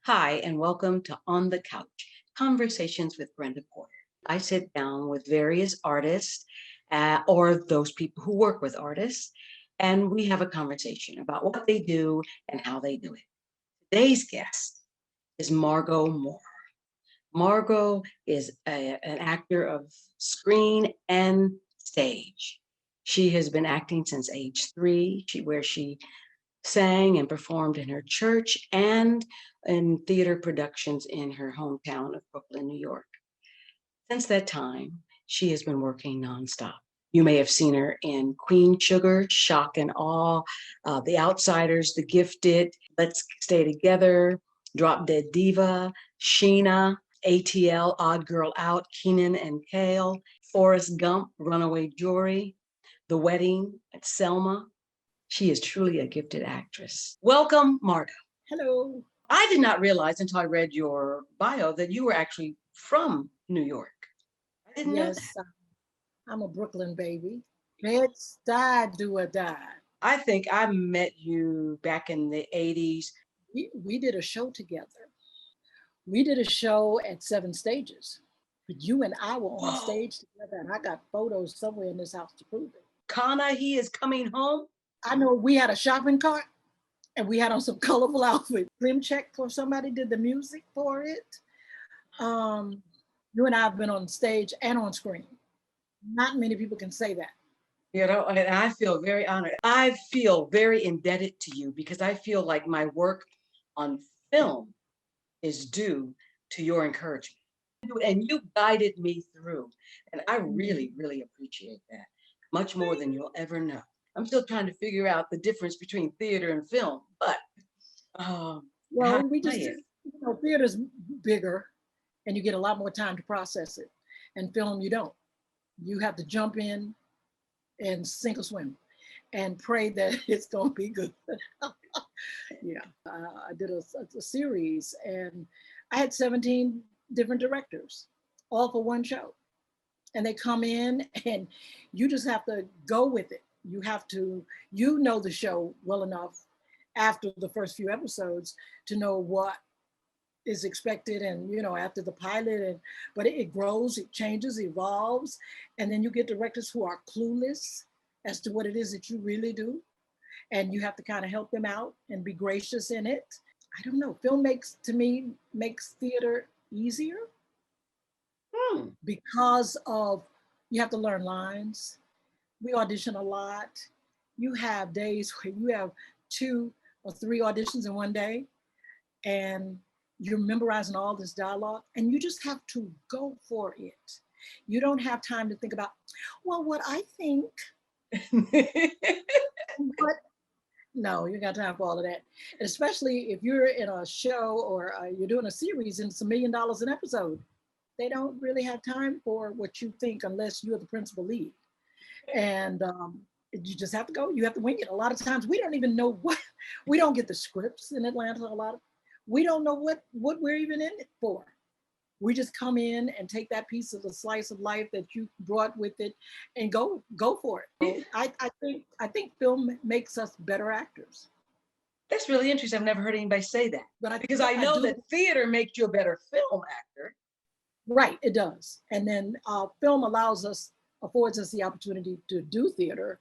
Hi, and welcome to On the Couch Conversations with Brenda Porter. I sit down with various artists or those people who work with artists, and we have a conversation about what they do and how they do it. Today's guest is Margo Moorer. Margo is an actor of screen and stage. She has been acting since age 3, where she sang and performed in her church and in theater productions in her hometown of Brooklyn, New York. Since that time, she has been working nonstop. You may have seen her in Queen Sugar, Shock and Awe, The Outsiders, The Gifted, Let's Stay Together, Drop Dead Diva, Sheena, ATL, Odd Girl Out, Keenan and Kale, Forrest Gump, Runaway Jury, The Wedding, Selma. She is truly a gifted actress. Welcome, Margo. Hello. I did not realize until I read your bio that you were actually from New York. I didn't know that. Yes, I'm a Brooklyn baby. Bed-Stuy, do or die. I think I met you back in the 80s. We did a show together. We did a show at Seven Stages. But you and I were on Whoa, stage together, and I got photos somewhere in this house to prove it. Kana, he is coming home. I know we had a shopping cart, and we had on some colorful outfits. Slim check for somebody did the music for it. You and I have been on stage and on screen. Not many people can say that. And I feel very honored. I feel very indebted to you because I feel like my work on film is due to your encouragement. And you guided me through. And I really, really appreciate that much more than you'll ever know. I'm still trying to figure out the difference between theater and film, but how Well, to we play just, it. theater's bigger and you get a lot more time to process it. And film, you don't. You have to jump in and sink or swim and pray that it's going to be good. Yeah. I did a series and I had 17 different directors, all for one show. And they come in and you just have to go with it. You have to, the show well enough after the first few episodes to know what is expected and after the pilot but it grows, it changes, evolves, and then you get directors who are clueless as to what it is that you really do, and you have to kind of help them out and be gracious in it. I don't know, film makes theater easier because of you have to learn lines. We audition a lot. You have days where you have 2 or 3 auditions in one day and you're memorizing all this dialogue and you just have to go for it. You don't have time to think about, well, what I think, what, no, you got time for all of that. And especially if you're in a show or you're doing a series and it's $1 million an episode, they don't really have time for what you think unless you're the principal lead. And you just have to go, you have to wing it. A lot of times we don't even know we don't get the scripts in Atlanta we don't know what we're even in it for. We just come in and take that piece of the slice of life that you brought with it and go for it. So I think film makes us better actors. That's really interesting. I've never heard anybody say that. But because I know that theater makes you a better film actor. Right, it does. And then film affords us the opportunity to do theater.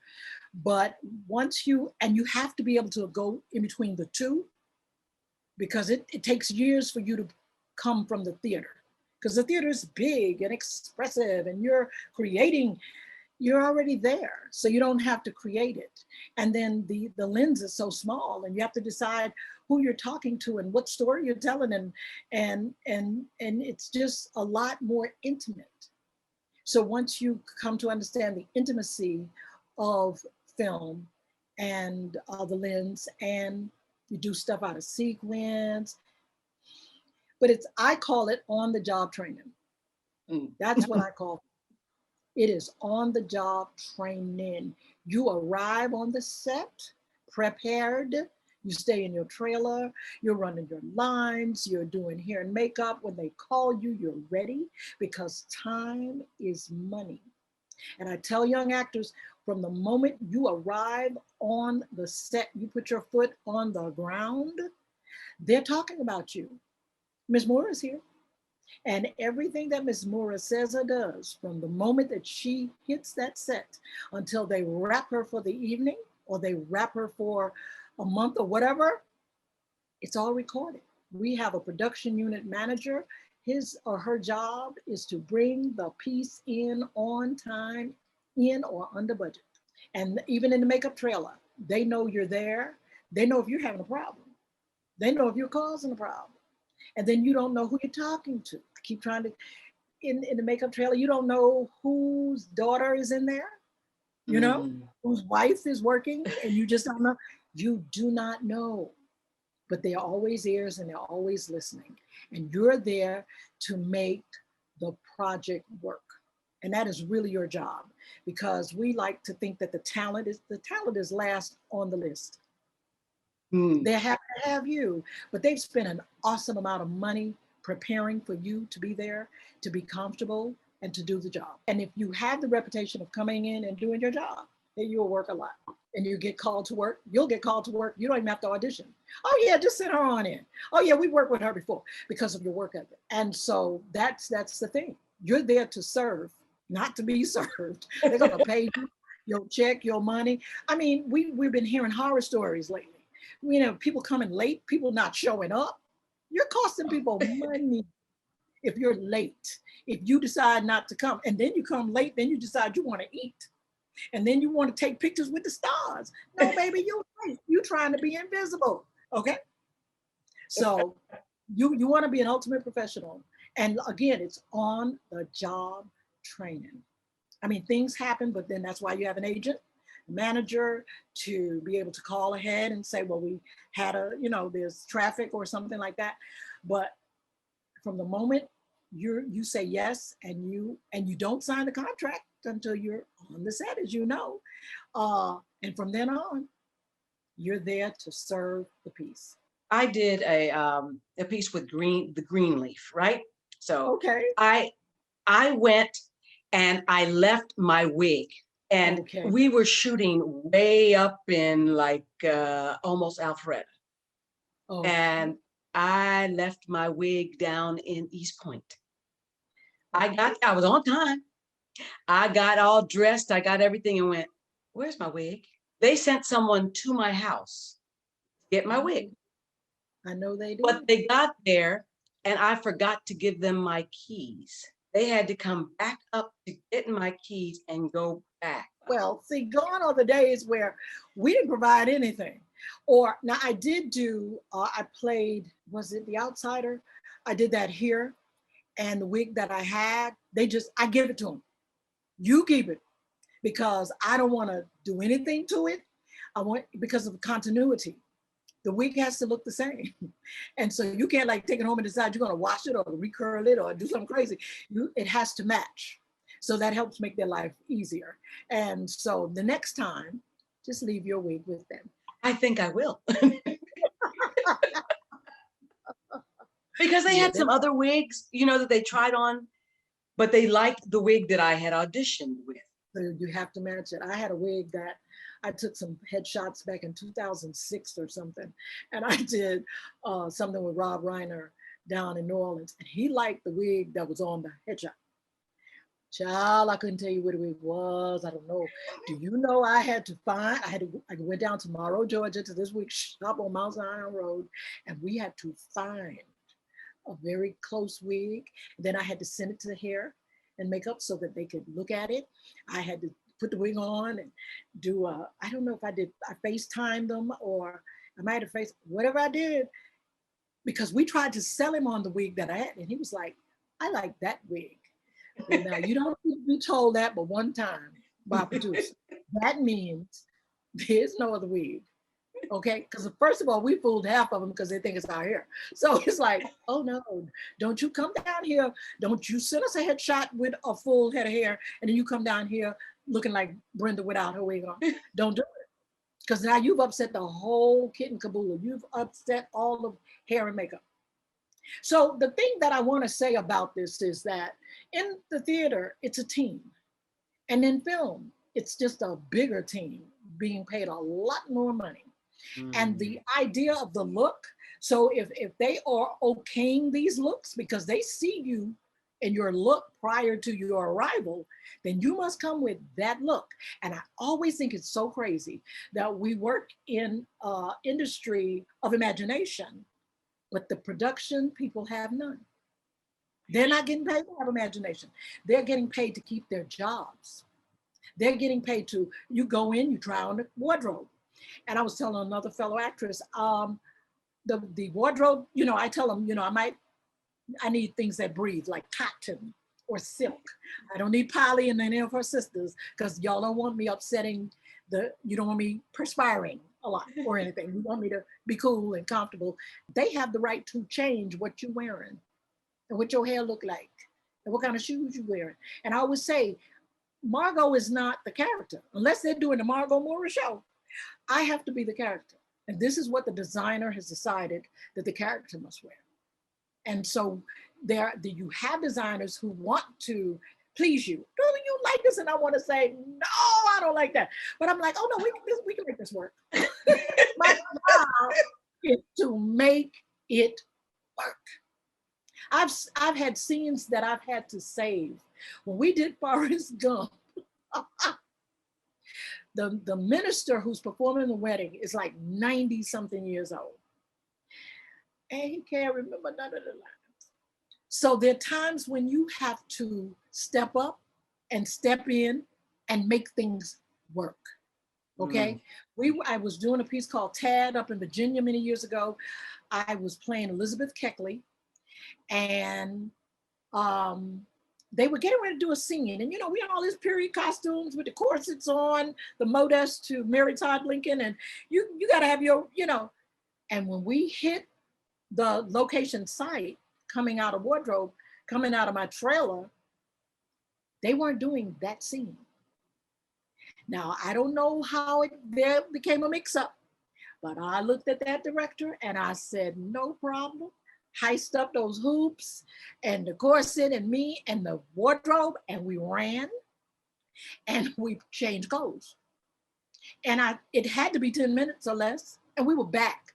But once you have to be able to go in between the two, because it takes years for you to come from the theater, because the theater is big and expressive and you're already there, so you don't have to create it. And then the lens is so small and you have to decide who you're talking to and what story you're telling, and it's just a lot more intimate. So once you come to understand the intimacy of film and the lens, and you do stuff out of sequence, but I call it on the job training. That's what I call it. It is on the job training. You arrive on the set prepared. You stay in your trailer, you're running your lines, you're doing hair and makeup. When they call you, you're ready, because time is money. And I tell young actors, from the moment you arrive on the set, you put your foot on the ground, they're talking about you. Miss Moore is here. And everything that Miss Moorer says or does, from the moment that she hits that set until they wrap her for the evening or they wrap her for a month or whatever, it's all recorded. We have a production unit manager. His or her job is to bring the piece in on time, in or under budget. And even in the makeup trailer, they know you're there. They know if you're having a problem. They know if you're causing a problem. And then you don't know who you're talking to. I keep trying to, in the makeup trailer, you don't know whose daughter is in there, you know, whose wife is working, and you just don't know. You do not know, but they are always ears and they're always listening. And you're there to make the project work. And that is really your job, because we like to think that the talent is last on the list. They're happy to have you, but they've spent an awesome amount of money preparing for you to be there, to be comfortable, and to do the job. And if you have the reputation of coming in and doing your job, then you'll work a lot. And you get called to work, you'll get called to work. You don't even have to audition. Oh yeah, just send her on in. Oh yeah, we worked with her before because of your work ethic. And so that's the thing. You're there to serve, not to be served. They're gonna pay you your check, your money. I mean, we've been hearing horror stories lately. You know, people coming late, people not showing up. You're costing people money if you're late. If you decide not to come, and then you come late, then you decide you want to eat, and then you want to take pictures with the stars. No, baby, you're late. You're trying to be invisible. Okay. So you want to be an ultimate professional. And again, it's on the job training. I mean, things happen, but then that's why you have an agent, manager, to be able to call ahead and say, well, we had there's traffic or something like that. But from the moment you say yes, and you don't sign the contract until you're on the set, as you know, and from then on, you're there to serve the piece. I did a piece with the Greenleaf, right? So Okay. I went and I left my wig, and Okay. we were shooting way up in like almost Alpharetta. Okay. And I left my wig down in East Point. I was on time. I got all dressed. I got everything and went, where's my wig? They sent someone to my house to get my wig. I know they did. But they got there and I forgot to give them my keys. They had to come back up to get my keys and go back. Well, see, gone are the days where we didn't provide anything. Or now I did do, I played, was it The Outsider? I did that here. And the wig that I had, I give it to them. You keep it, because I don't want to do anything to it. Because of continuity. The wig has to look the same. And so you can't like take it home and decide you're going to wash it or recurl it or do something crazy. It has to match. So that helps make their life easier. And so the next time, just leave your wig with them. I think I will. Because they had some other wigs, that they tried on, but they liked the wig that I had auditioned with. So you have to match it. I had a wig that I took some headshots back in 2006 or something. And I did something with Rob Reiner down in New Orleans. And he liked the wig that was on the headshot. Child, I couldn't tell you what the wig was. I don't know. Do you know I went down to Morrow, Georgia, to this week's shop on Mount Zion Road. And we had to find a very close wig. Then I had to send it to the hair and makeup so that they could look at it. I had to put the wig on and do I don't know if I FaceTimed them or I might have whatever I did, because we tried to sell him on the wig that I had. And he was like, I like that wig. Well, now you don't need to be told that but one time by a producer. That means there's no other wig. Okay, because first of all, we fooled half of them because they think it's our hair. So it's like, oh no, don't you come down here. Don't you send us a headshot with a full head of hair and then you come down here looking like Brenda without her wig on. Don't do it. Because now you've upset the whole kit and caboodle. You've upset all of hair and makeup. So the thing that I want to say about this is that in the theater, it's a team. And in film, it's just a bigger team being paid a lot more money. And Mm. the idea of the look, so if they are okaying these looks because they see you in your look prior to your arrival, then you must come with that look. And I always think it's so crazy that we work in industry of imagination, but the production people have none. They're not getting paid to have imagination. They're getting paid to keep their jobs. They're getting paid to, you go in, you try on the wardrobe. And I was telling another fellow actress, the wardrobe, I tell them, I need things that breathe, like cotton or silk. I don't need Polly and any of her sisters, because y'all don't want me upsetting you don't want me perspiring a lot or anything. You want me to be cool and comfortable. They have the right to change what you're wearing and what your hair look like and what kind of shoes you're wearing. And I always say, Margo is not the character. Unless they're doing the Margo Moorer show, I have to be the character. And this is what the designer has decided that the character must wear. And so you have designers who want to please you. Do you like this? And I want to say, no, I don't like that. But I'm like, oh no, we can make this work. My job is to make it work. I've had scenes that I've had to save. When we did Forrest Gump, the minister who's performing the wedding is like 90 something years old. And he can't remember none of the lines. So there are times when you have to step up and step in and make things work. Okay. I was doing a piece called Tad up in Virginia many years ago. I was playing Elizabeth Keckley, and they were getting ready to do a scene. And, we had all these period costumes with the corsets on, the modest to Mary Todd Lincoln. And you got to have your, and when we hit the location site, coming out of wardrobe, coming out of my trailer, they weren't doing that scene. Now, I don't know how there became a mix-up, but I looked at that director and I said, no problem. Heist up those hoops and the corset and me and the wardrobe, and we ran and we changed clothes. And it had to be 10 minutes or less, and we were back.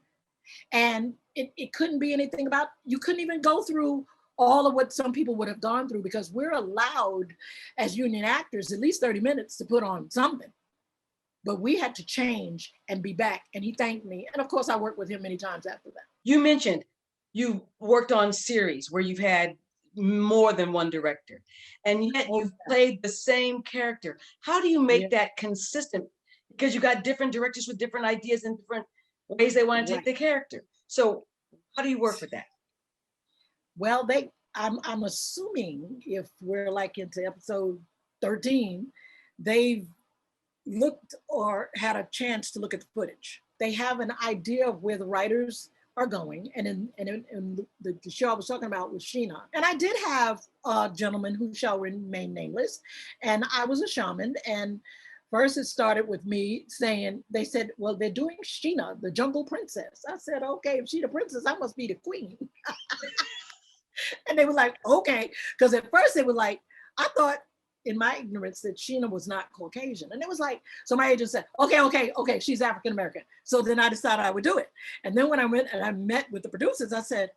And it couldn't be anything about, you couldn't even go through all of what some people would have gone through, because we're allowed as union actors at least 30 minutes to put on something. But we had to change and be back. And he thanked me. And of course, I worked with him many times after that. You mentioned you worked on series where you've had more than one director, and yet you've played the same character. How do you make that consistent? Because you got different directors with different ideas and different ways they want to take the character. So how do you work with that? Well, I'm assuming if we're like into episode 13, they've looked or had a chance to look at the footage. They have an idea of where the writers are going. And in the show I was talking about was Sheena. And I did have a gentleman who shall remain nameless. And I was a shaman. And first it started with me saying, they said, well, they're doing Sheena, the jungle princess. I said, okay, if she's the princess, I must be the queen. And they were like, okay. Because at first they were like, I thought in my ignorance that Sheena was not Caucasian. And it was like, so my agent said, okay, she's African-American. So then I decided I would do it. And then when I went and I met with the producers, I said,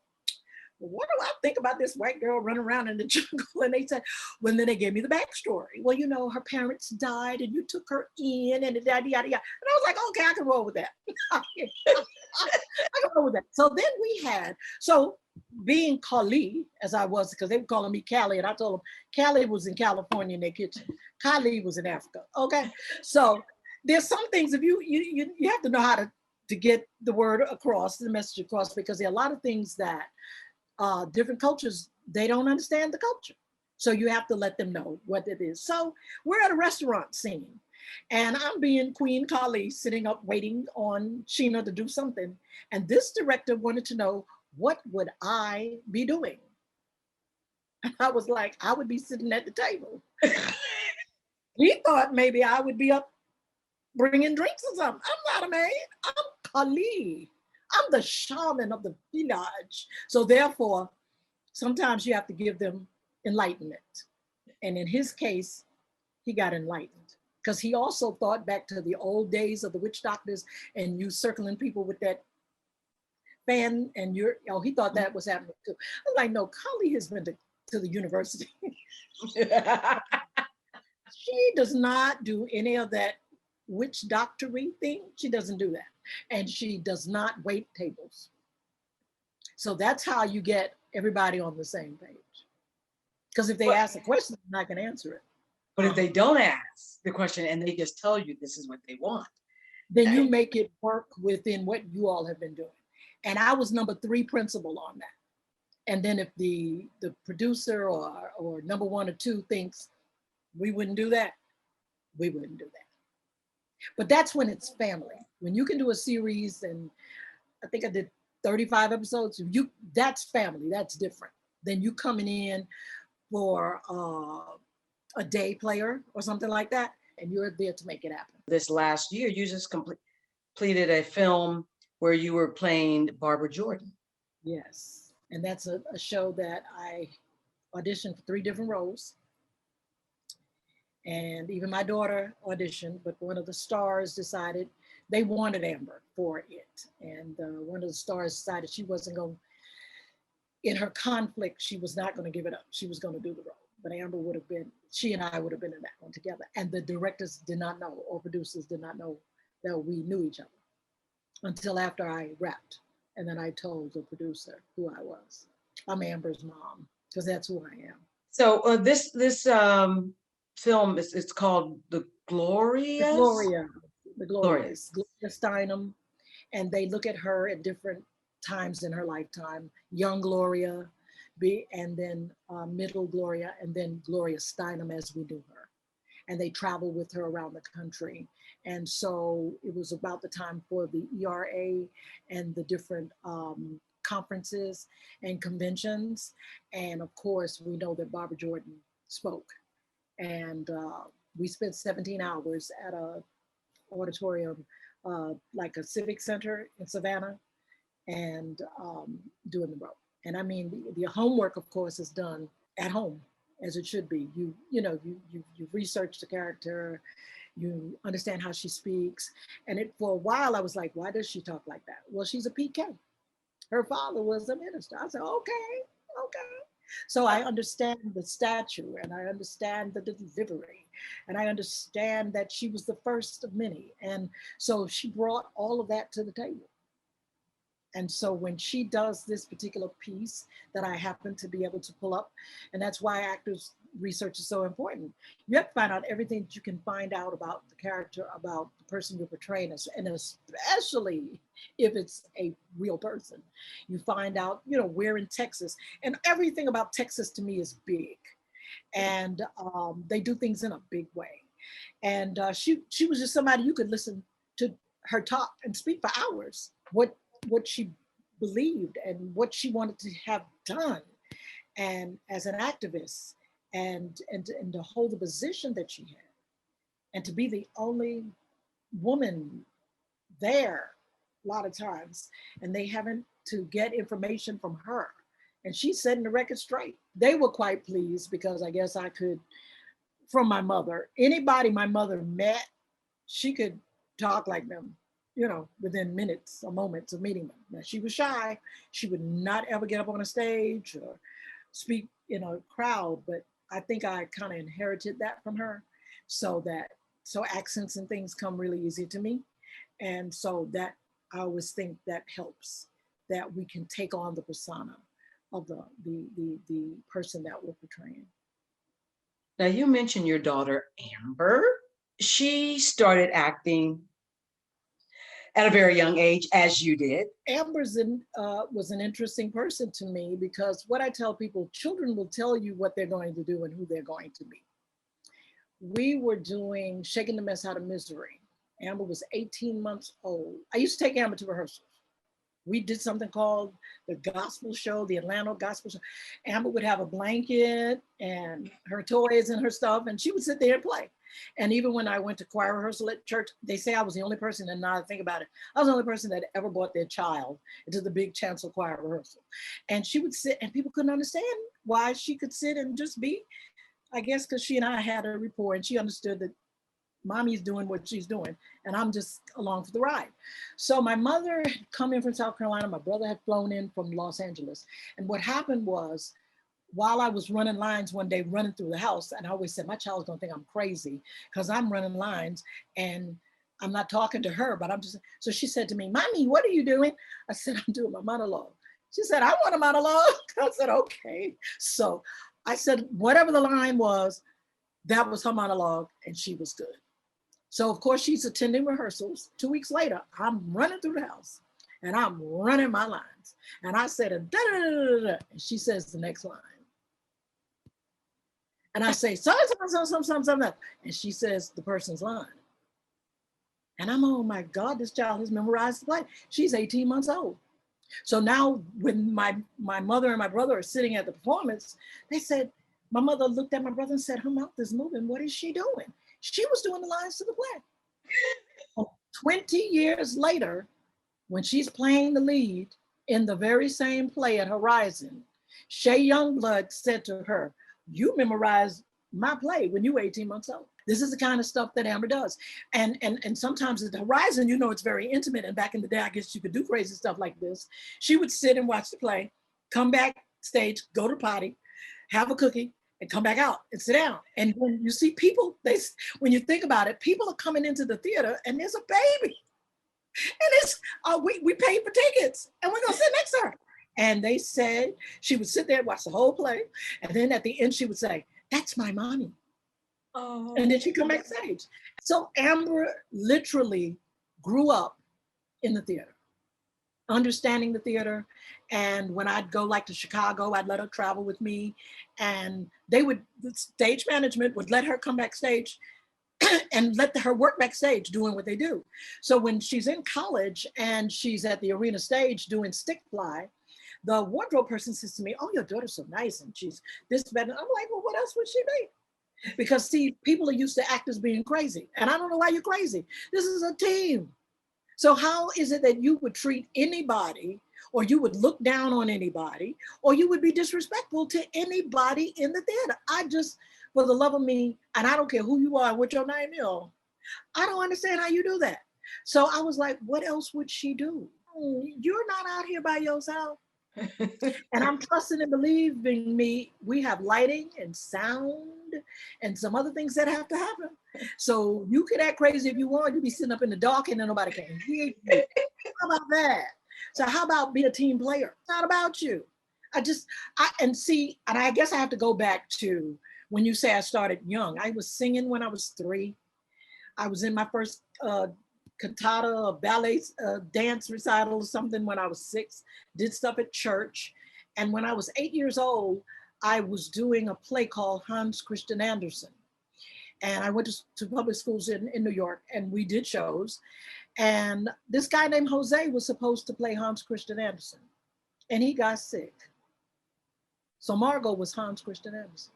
well, what do I think about this white girl running around in the jungle? And they said, well, then they gave me the backstory. Well, her parents died and you took her in and yada, yada, yada. And I was like, okay, I can roll with that. I can roll with that. So then so being Kali, as I was, because they were calling me Cali, and I told them Cali was in California in their kitchen. Kali was in Africa. Okay. So there's some things, if you have to know how to get the word across, the message across, because there are a lot of things that different cultures, they don't understand the culture. So you have to let them know what it is. So we're at a restaurant scene, and I'm being Queen Kali, sitting up waiting on Sheena to do something. And this director wanted to know, what would I be doing? And I was like, I would be sitting at the table. He thought maybe I would be up bringing drinks or something. I'm not a maid. I'm Kali. I'm the shaman of the village. So therefore, sometimes you have to give them enlightenment. And in his case, he got enlightened. because he also thought back to the old days of the witch doctors and you circling people with that fan, and he thought that was happening too. I'm like, no, Carly has been to the university. She does not do any of that witch doctory thing. She doesn't do that. And she does not wait tables. So that's how you get everybody on the same page. Because if they ask a question, I'm not going to answer it. But if they don't ask the question and they just tell you this is what they want, then you make it work within what you all have been doing. And I was number 3 principal on that. And then if the producer or number 1 or 2 thinks we wouldn't do that, we wouldn't do that. But that's when it's family. When you can do a series, and I think I did 35 episodes, that's family, that's different than you coming in for a day player or something like that, and you're there to make it happen. This last year, you just completed a film where you were playing Barbara Jordan. Yes, and that's a show that I auditioned for 3 different roles. And even my daughter auditioned, but one of the stars decided they wanted Amber for it. And one of the stars decided she wasn't going, in her conflict, she was not going to give it up. She was going to do the role. But Amber would have been, she and I would have been in that one together. And the directors did not know, or producers did not know that we knew each other until after I wrapped. And then I told the producer who I was. I'm Amber's mom, because that's who I am. So this film it's called The Glorias. The Glorias. Gloria Steinem, and they look at her at different times in her lifetime. Young Gloria, and then middle Gloria, and then Gloria Steinem as we knew her. And they travel with her around the country. And so it was about the time for the ERA and the different conferences and conventions. And of course, we know that Barbara Jordan spoke. And we spent 17 hours at a auditorium, like a civic center in Savannah, and doing the role. And I mean, the homework, of course, is done at home, as it should be. You research the character, you understand how she speaks. And for a while, I was like, why does she talk like that? Well, she's a PK. Her father was a minister. I said, okay. So I understand the statue, and I understand the delivery, and I understand that she was the first of many. And so she brought all of that to the table. And so when she does this particular piece that I happen to be able to pull up, and that's why actors research is so important. You have to find out everything that you can find out about the character, about the person you're portraying, and especially if it's a real person. You find out, we're in Texas, and everything about Texas to me is big. And they do things in a big way. And she was just somebody you could listen to her talk and speak for hours. What she believed and what she wanted to have done, and as an activist, and to hold the position that she had, and to be the only woman there a lot of times, and they haven't to get information from her, and she's setting the record straight. They were quite pleased because I guess I could, from my mother, anybody my mother met, she could talk like them, within minutes or moments of meeting them. Now, she was shy. She would not ever get up on a stage or speak in a crowd, but I think I kind of inherited that from her, so accents and things come really easy to me. And so that I always think that helps, that we can take on the persona of the person that we're portraying. Now, you mentioned your daughter, Amber. She started acting at a very young age, as you did. Amber was an interesting person to me, because what I tell people, children will tell you what they're going to do and who they're going to be. We were doing Shaking the Mess Out of Misery. Amber was 18 months old. I used to take Amber to rehearsals. We did something called the Gospel Show, the Atlanta Gospel Show. Amber would have a blanket and her toys and her stuff, and she would sit there and play. And even when I went to choir rehearsal at church, they say I was the only person, and now I think about it, I was the only person that ever brought their child into the big chancel choir rehearsal. And she would sit, and people couldn't understand why she could sit and just be, I guess because she and I had a rapport, and she understood that, mommy's doing what she's doing, and I'm just along for the ride. So my mother had come in from South Carolina. My brother had flown in from Los Angeles. And what happened was, while I was running lines one day, running through the house, and I always said, my child's gonna think I'm crazy because I'm running lines and I'm not talking to her, but I'm just, so she said to me, Mommy, what are you doing? I said, I'm doing my monologue. She said, I want a monologue. I said, okay. So I said, whatever the line was, that was her monologue, and she was good. So of course she's attending rehearsals. 2 weeks later, I'm running through the house and I'm running my lines. And I said, da, da, da, da, da, and she says the next line. And I say, something, and she says the person's line. And I'm, oh my God, this child has memorized the play. She's 18 months old. So now when my mother and my brother are sitting at the performance, they said, my mother looked at my brother and said, her mouth is moving. What is she doing? She was doing the lines to the play. 20 years later, when she's playing the lead in the very same play at Horizon, Shay Youngblood said to her, you memorized my play when you were 18 months old. This is the kind of stuff that Amber does. And sometimes at the Horizon, you know, it's very intimate. And back in the day, I guess you could do crazy stuff like this. She would sit and watch the play, come backstage, go to the potty, have a cookie, and come back out and sit down. And when you see people, when you think about it, people are coming into the theater and there's a baby. And it's, we paid for tickets and we're gonna sit next to her. And they said, she would sit there and watch the whole play. And then at the end, she would say, that's my mommy. Oh. And then she'd come backstage. So Amber literally grew up in the theater, understanding the theater. And when I'd go like to Chicago, I'd let her travel with me. And the stage management would let her come backstage and let her work backstage doing what they do. So when she's in college and she's at the arena stage doing stick fly, the wardrobe person says to me, oh, your daughter's so nice and she's this better. I'm like, well, what else would she be? Because see, people are used to actors being crazy. And I don't know why you're crazy. This is a team. So how is it that you would treat anybody, or you would look down on anybody, or you would be disrespectful to anybody in the theater? I just, for the love of me, and I don't care who you are, what your name is, I don't understand how you do that. So I was like, what else would she do? You're not out here by yourself. And I'm trusting and believing me, we have lighting and sound and some other things that have to happen. So you could act crazy if you want. You'd be sitting up in the dark and then nobody can hear you. How about that? So how about be a team player? It's not about you. And I guess I have to go back to when you say I started young. I was singing when I was 3. I was in my first cantata, a ballet dance recital or something when I was 6, did stuff at church. And when I was 8 years old, I was doing a play called Hans Christian Andersen. And I went to public schools in New York, and we did shows. And this guy named Jose was supposed to play Hans Christian Andersen, and he got sick. So Margo was Hans Christian Andersen.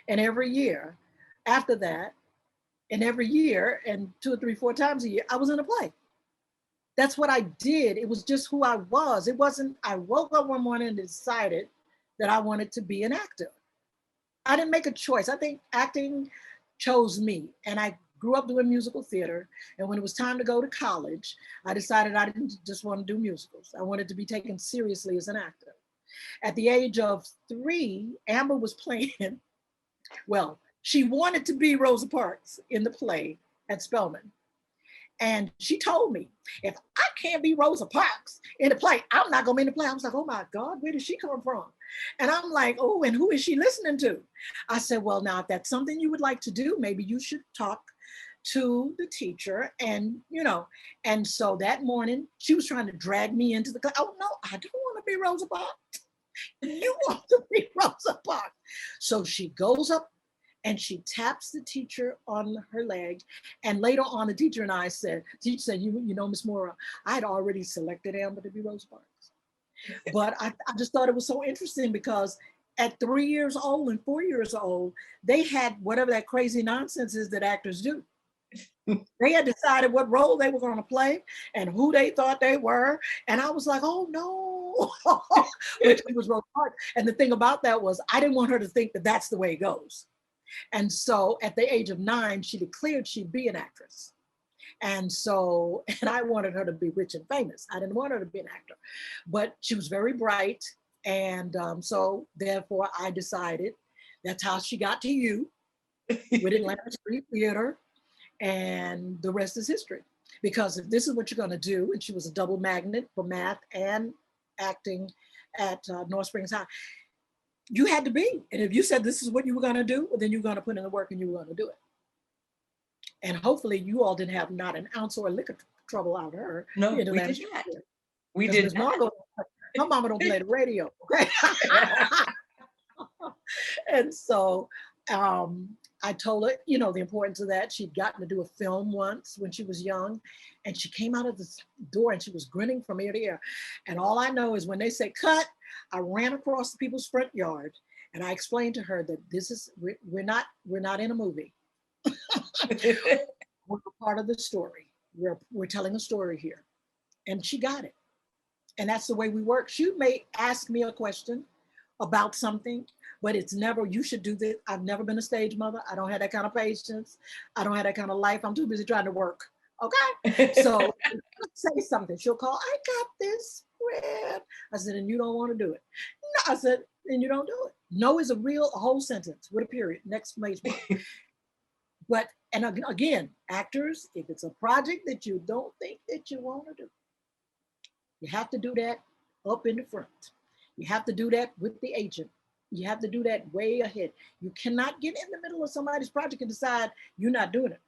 And every year after that, and every year, and 2 or 3, 4 times a year, I was in a play. That's what I did. It was just who I was. It wasn't, I woke up one morning and decided that I wanted to be an actor. I didn't make a choice. I think acting chose me. And I grew up doing musical theater. And when it was time to go to college, I decided I didn't just want to do musicals. I wanted to be taken seriously as an actor. At the age of 3, Amber was playing, well, she wanted to be Rosa Parks in the play at Spelman. And she told me, if I can't be Rosa Parks in the play, I'm not gonna be in the play. I was like, oh my God, where did she come from? And I'm like, oh, and who is she listening to? I said, well, now if that's something you would like to do, maybe you should talk to the teacher. And, and so that morning she was trying to drag me into the class. Oh no, I don't want to be Rosa Parks. You want to be Rosa Parks. So she goes up and she taps the teacher on her leg. And later on, the teacher and I said, you know, Miss Moorer, I had already selected Amber to be Rosa Parks. But I just thought it was so interesting because at 3 years old and 4 years old, they had whatever that crazy nonsense is that actors do. They had decided what role they were going to play and who they thought they were. And I was like, oh no, which was Rosa Parks. And the thing about that was I didn't want her to think that that's the way it goes. And so at the age of 9, she declared she'd be an actress. And so, and I wanted her to be rich and famous. I didn't want her to be an actor, but she was very bright. And so therefore I decided that's how she got to you with Atlanta Street Theater, and the rest is history. Because if this is what you're going to do, and she was a double magnet for math and acting at North Springs High, you had to be. And if you said this is what you were going to do, well, then you're going to put in the work and you were going to do it. And hopefully you all didn't have not an ounce or a lick of trouble out of her. No, we did not. We did not. Margo, her mama don't play the radio, okay? And so I told her, you know, the importance of that. She'd gotten to do a film once when she was young, and she came out of the door and she was grinning from ear to ear. And all I know is when they say cut, I ran across the people's front yard and I explained to her that this is, we're not in a movie. We're part of the story. We're telling a story here. And she got it. And that's the way we work. She may ask me a question about something, but it's never, you should do this. I've never been a stage mother. I don't have that kind of patience. I don't have that kind of life. I'm too busy trying to work. Okay. So say something. She'll call, I got this script. I said, and you don't want to do it. No, I said, and you don't do it. No is a whole sentence with a period, next exclamation mark. But, and again, actors, if it's a project that you don't think that you want to do, you have to do that up in the front. You have to do that with the agent. You have to do that way ahead. You cannot get in the middle of somebody's project and decide you're not doing it.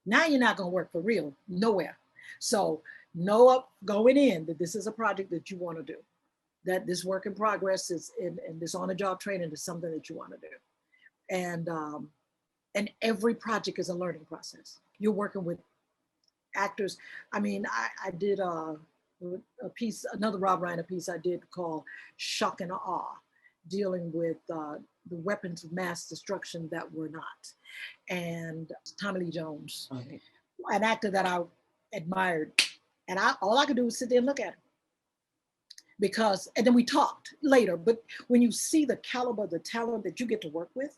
Now you're not going to work for real, nowhere. So know up going in that this is a project that you want to do, that this work in progress is, and this on-the-job training is something that you want to do. And every project is a learning process. You're working with actors. I mean, I did a piece, another Rob Reiner piece I did called Shock and Awe, dealing with the weapons of mass destruction that were not. And Tommy Lee Jones, okay, an actor that I admired. And all I could do was sit there and look at him. Because, and then we talked later, but when you see the caliber, the talent that you get to work with,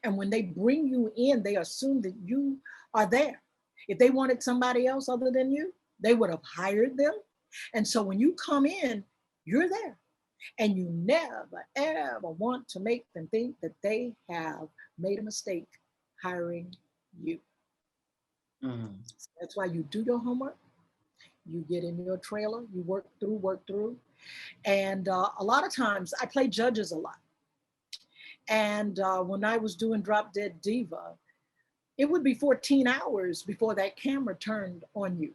and when they bring you in, they assume that you are there. If they wanted somebody else other than you, they would have hired them. And so when you come in, you're there. And you never, ever want to make them think that they have made a mistake hiring you. Mm-hmm. So that's why you do your homework. You get in your trailer, you work through. And a lot of times I play judges a lot. And when I was doing Drop Dead Diva, it would be 14 hours before that camera turned on you,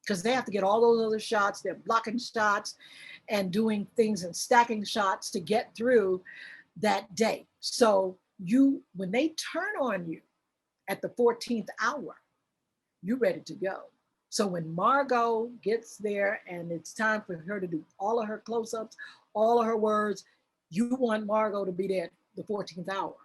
because they have to get all those other shots. They're blocking shots and doing things and stacking shots to get through that day. So when they turn on you at the 14th hour, you're ready to go. So when Margo gets there and it's time for her to do all of her close-ups, all of her words, you want Margo to be there the 14th hour,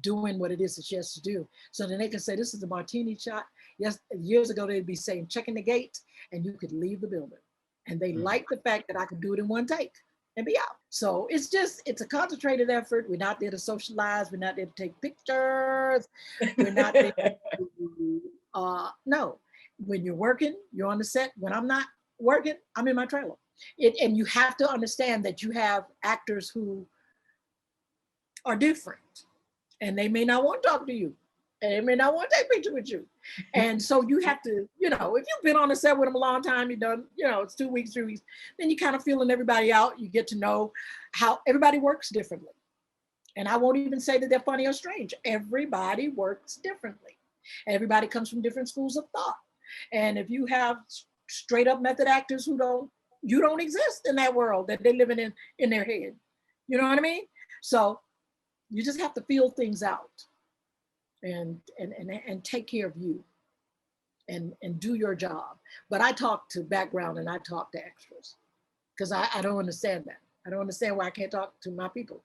doing what it is that she has to do. So then they can say, this is the martini shot. Yes, years ago, they'd be saying, checking the gate, and you could leave the building. And they like the fact that I could do it in one take and be out. So it's a concentrated effort. We're not there to socialize. We're not there to take pictures. We're not there to, no. When you're working, you're on the set. When I'm not working, I'm in my trailer. And you have to understand that you have actors who are different, and they may not want to talk to you, and they may not want to take a picture with you. And so you have to, if you've been on the set with them a long time, you've done, it's 2 weeks, 3 weeks, then you kind of feeling everybody out. You get to know how everybody works differently. And I won't even say that they're funny or strange. Everybody works differently. Everybody comes from different schools of thought. And if you have straight up method actors you don't exist in that world that they're living in their head. You know what I mean? So you just have to feel things out and take care of you and do your job. But I talk to background and I talk to extras, because I don't understand that. I don't understand why I can't talk to my people.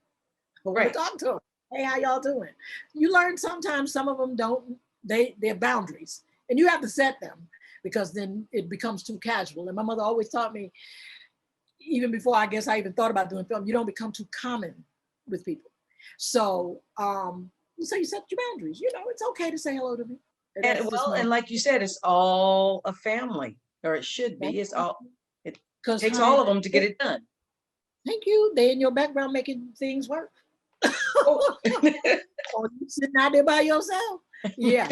But when I talk to them, hey, how y'all doing? You learn sometimes some of them don't, they're boundaries, and you have to set them, because then it becomes too casual. And my mother always taught me, even before I guess I even thought about doing film, you don't become too common with people. So, So you set your boundaries. You know, it's okay to say hello to me. And And that's just well, my and like you said, it's all a family, or it should be. It's all, it because takes honey, all of them to get it done. thank you. They in your background making things work. Oh. Or you sitting out there by yourself. Yeah.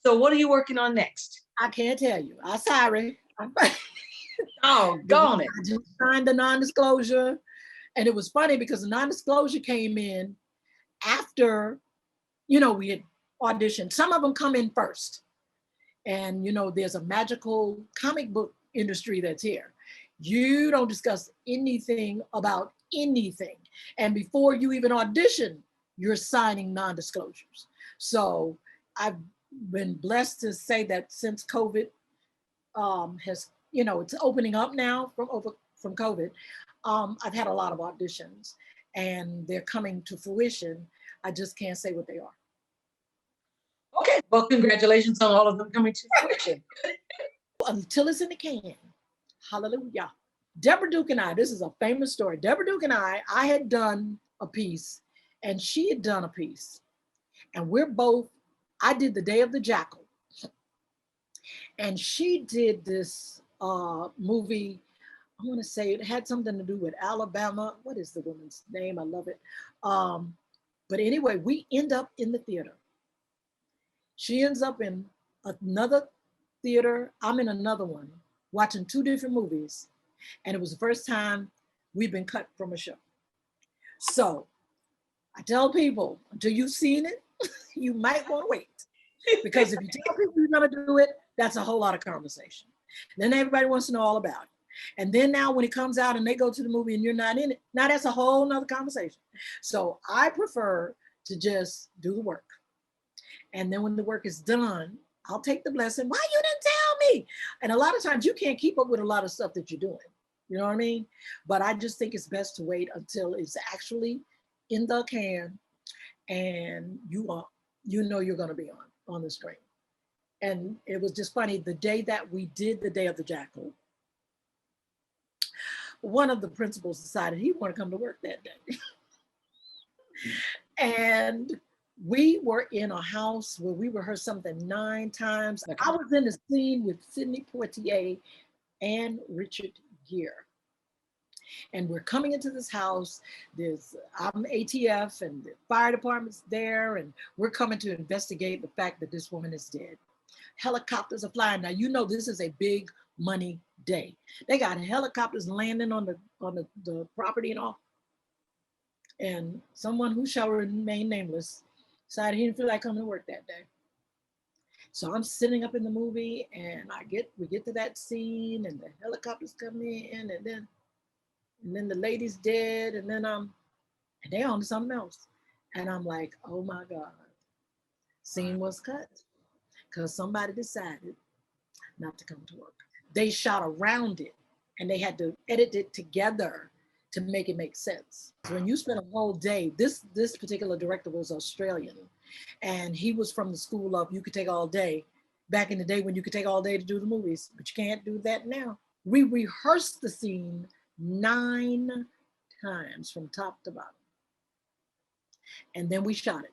So what are you working on next? I can't tell you. I'm sorry. Oh, gone it. I just signed the non-disclosure. And it was funny because the non-disclosure came in after, you know, we had auditioned. Some of them come in first. And, you know, there's a magical comic book industry that's here. You don't discuss anything about anything. And before you even audition, you're signing non-disclosures. So I've been blessed to say that since COVID has, you know, it's opening up now from COVID. I've had a lot of auditions and they're coming to fruition. I just can't say what they are. Okay. Well, congratulations on all of them coming to fruition. Until it's in the can. Hallelujah. Deborah Duke and I, this is a famous story. Deborah Duke and I had done a piece and she had done a piece. And I did The Day of the Jackal. And she did this movie, I want to say it had something to do with Alabama. What is the woman's name? I love it. But anyway, we end up in the theater. She ends up in another theater. I'm in another one, watching two different movies. And it was the first time we've been cut from a show. So I tell people, until you've seen it, you might want to wait. Because if you tell people you're going to do it, that's a whole lot of conversation. Then everybody wants to know all about it. And then now when it comes out and they go to the movie and you're not in it, now that's a whole nother conversation. So I prefer to just do the work. And then when the work is done, I'll take the blessing. Why you didn't tell me? And a lot of times you can't keep up with a lot of stuff that you're doing. You know what I mean? But I just think it's best to wait until it's actually in the can and you know you're going to be on the screen. And it was just funny, the day that we did The Day of the Jackal, one of the principals decided he wanted to come to work that day. And we were in a house where we rehearsed something 9 times. Okay. I was in the scene with Sidney Poitier and Richard Gere. And we're coming into this house. I'm ATF and the fire department's there, and we're coming to investigate the fact that this woman is dead. Helicopters are flying. Now, you know, this is a big money day. They got helicopters landing on the property and all. And someone who shall remain nameless decided he didn't feel like coming to work that day. So I'm sitting up in the movie and we get to that scene and the helicopters come in and then the lady's dead and then and they're on to something else. And I'm like, oh my God, scene was cut because somebody decided not to come to work. They shot around it and they had to edit it together to make it make sense. So when you spend a whole day, this particular director was Australian and he was from the school of you could take all day, back in the day when you could take all day to do the movies, but you can't do that now. We rehearsed the scene 9 times from top to bottom. And then we shot it.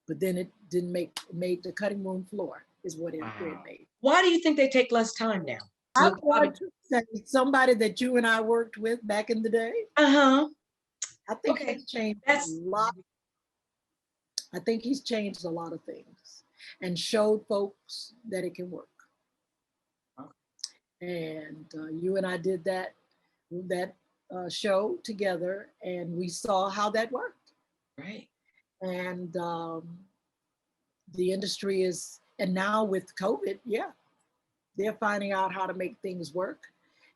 But then it didn't made the cutting room floor is what it made. Why do you think they take less time now? I want to say somebody that you and I worked with back in the day. Uh-huh. I think he's changed a lot. I think he's changed a lot of things and showed folks that it can work. And you and I did that show together and we saw how that worked. Right. And the industry is, and now with COVID, yeah, they're finding out how to make things work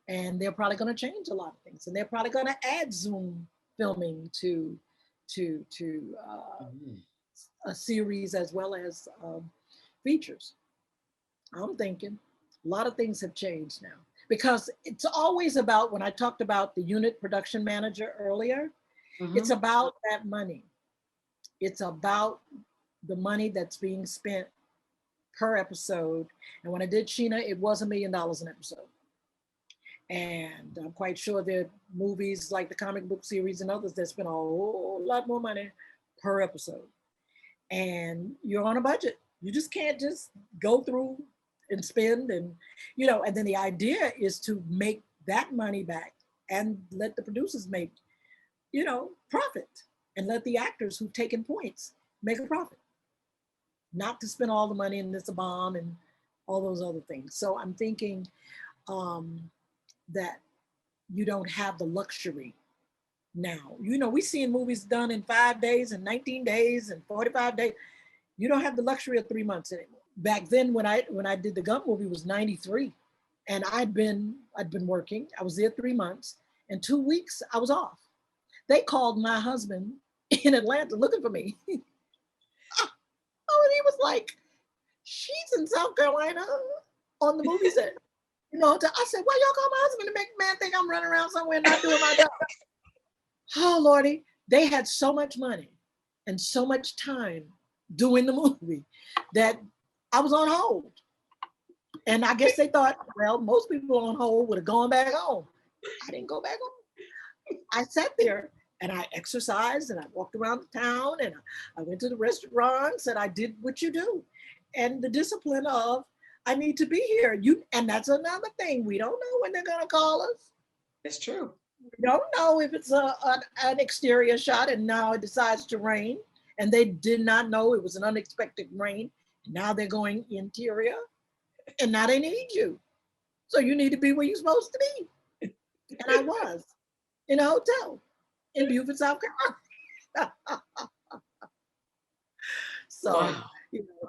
and they're probably going to change a lot of things and they're probably going to add Zoom filming to a series as well as features. I'm thinking a lot of things have changed now because it's always about, when I talked about the unit production manager earlier, it's about that money. It's about the money that's being spent per episode. And when I did Sheena, it was $1 million an episode. And I'm quite sure there are movies like the comic book series and others that spend a whole lot more money per episode. And you're on a budget. You just can't just go through and spend and, and then the idea is to make that money back and let the producers make, profit, and let the actors who've taken points make a profit, not to spend all the money and it's a bomb and all those other things. So I'm thinking that you don't have the luxury now. We seeing movies done in 5 days and 19 days and 45 days. You don't have the luxury of 3 months anymore. Back then, when I did the Gump movie, was 93, and I'd been working. I was there 3 months, and 2 weeks I was off. They called my husband in Atlanta looking for me. Oh, and he was like, "She's in South Carolina on the movie set." I said, "Why y'all call my husband to make the man think I'm running around somewhere not doing my job?" Oh, Lordy, they had so much money and so much time doing the movie that I was on hold. And I guess they thought, well, most people on hold would have gone back home. I didn't go back home. I sat there and I exercised and I walked around the town and I went to the restaurants and I did what you do. And the discipline of, I need to be here. And that's another thing. We don't know when they're going to call us. It's true. We don't know if it's an exterior shot and now it decides to rain. And they did not know it was an unexpected rain. Now they're going interior and now they need you. So you need to be where you're supposed to be. And I was in a hotel in Beaufort, South Carolina. So, Wow.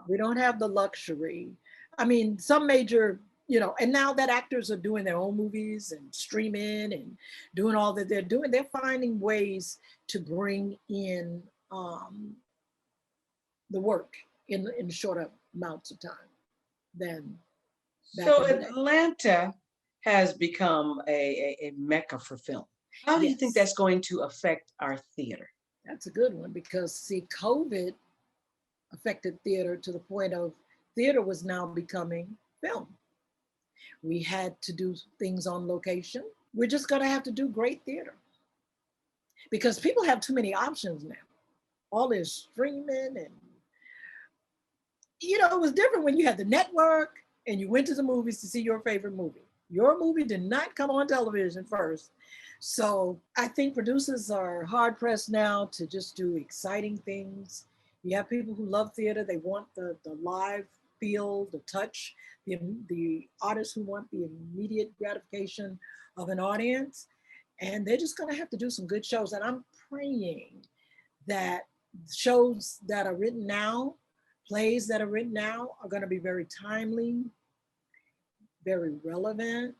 we don't have the luxury. I mean, some major, and now that actors are doing their own movies and streaming and doing all that they're doing, they're finding ways to bring in the work in shorter amounts of time than back So in the day. Atlanta has become a mecca for film. How do you think Yes, that's going to affect our theater? that's a good one because see, COVID affected theater to the point of theater was now becoming film. We had to do things on location. We're just going to have to do great theater because people have too many options now. All this streaming and it was different when you had the network and you went to the movies to see your favorite movie. Your movie did not come on television first. So I think producers are hard pressed now to just do exciting things. You have people who love theater. They want the live feel, the touch, the artists who want the immediate gratification of an audience. And they're just going to have to do some good shows. And I'm praying that shows that are written now, plays that are written now are going to be very timely, very relevant,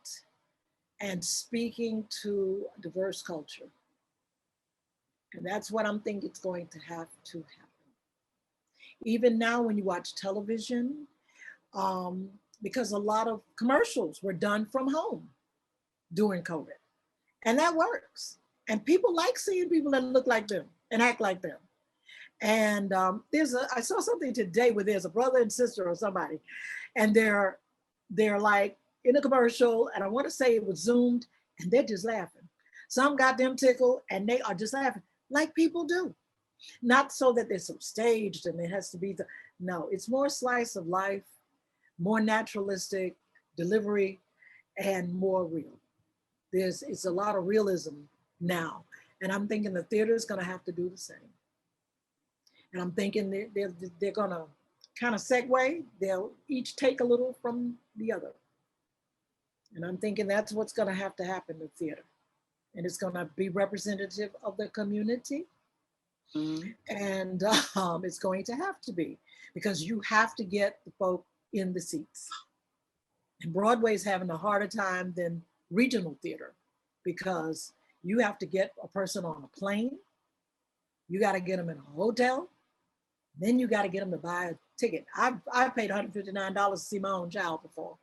and speaking to a diverse culture. And that's what I'm thinking it's going to have to happen. Even now, when you watch television, because a lot of commercials were done from home during COVID, and that works. And people like seeing people that look like them and act like them. And I saw something today where there's a brother and sister or somebody, and they're like in a commercial, and I want to say it was zoomed, and they're just laughing. Some got them tickled, and they are just laughing like people do. Not so that they're so staged and it has to be no, it's more slice of life, more naturalistic delivery, and more real. It's a lot of realism now, and I'm thinking the theater is going to have to do the same. And I'm thinking they're going to kind of segue. They'll each take a little from the other. And I'm thinking that's what's going to have to happen to theater. And it's going to be representative of the community. Mm-hmm. And it's going to have to be because you have to get the folk in the seats. And Broadway's having a harder time than regional theater because you have to get a person on a plane. You got to get them in a hotel. Then you got to get them to buy a ticket. I've paid $159 to see my own child before.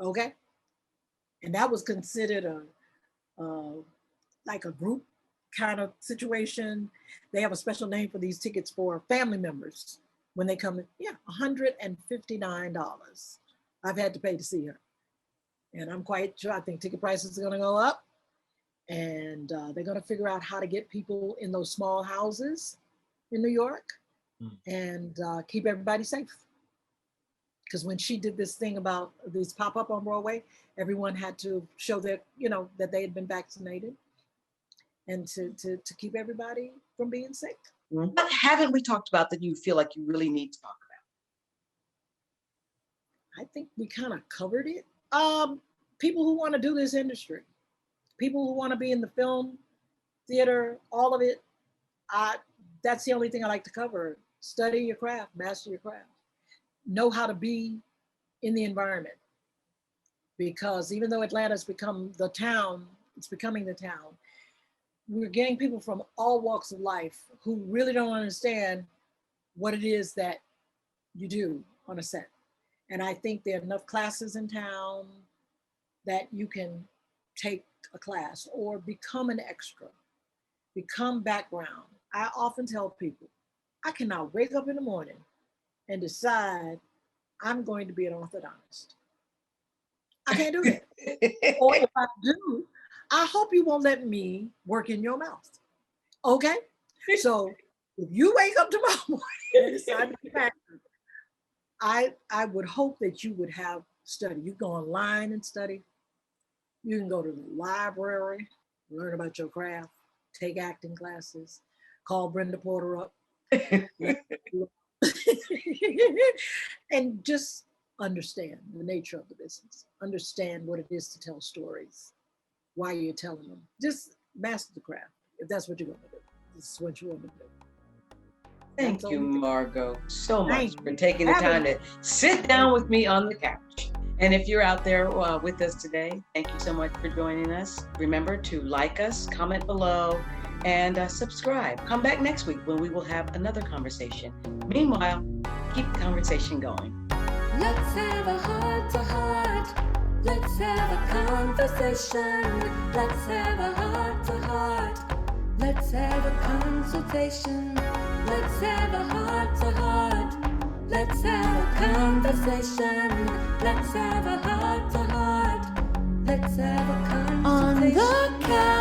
Okay. And that was considered like a group kind of situation. They have a special name for these tickets for family members when they come in. Yeah, $159 I've had to pay to see her. And I'm quite sure, I think ticket prices are going to go up. And they're going to figure out how to get people in those small houses in New York Mm. and keep everybody safe. Because when she did this thing about these pop up on Broadway, everyone had to show that, that they had been vaccinated and to keep everybody from being sick. What haven't we talked about that you feel like you really need to talk I think we kind of covered it. People who want to do this industry, people who want to be in the film, theater, all of it. That's the only thing I like to cover. Study your craft, master your craft, know how to be in the environment. Because even though Atlanta's become the town, it's becoming the town. We're getting people from all walks of life who really don't understand what it is that you do on a set. And I think there are enough classes in town that you can take a class or become an extra, become background. I often tell people, I cannot wake up in the morning and decide I'm going to be an orthodontist. I can't do that. Or if I do, I hope you won't let me work in your mouth. Okay? So if you wake up tomorrow morning and decide to be an actor, I would hope that you would have study. You go online and study. You can go to the library, learn about your craft, take acting classes, call Brenda Porter up, and just understand the nature of the business. Understand what it is to tell stories, why you're telling them. Just master the craft, if that's what you're going to do. This is what you want to do. Thank you, Margo, so much Thank for you. taking the time to sit down with me on the couch. And if you're out there with us today, thank you so much for joining us. Remember to like us, comment below, and subscribe. Come back next week when we will have another conversation. Meanwhile, keep the conversation going. Let's have a heart-to-heart. Let's have a conversation. Let's have a heart-to-heart. Let's have a consultation. Let's have a heart-to-heart. Let's have a conversation. Let's have a heart-to-heart. Let's have a consultation. On the couch.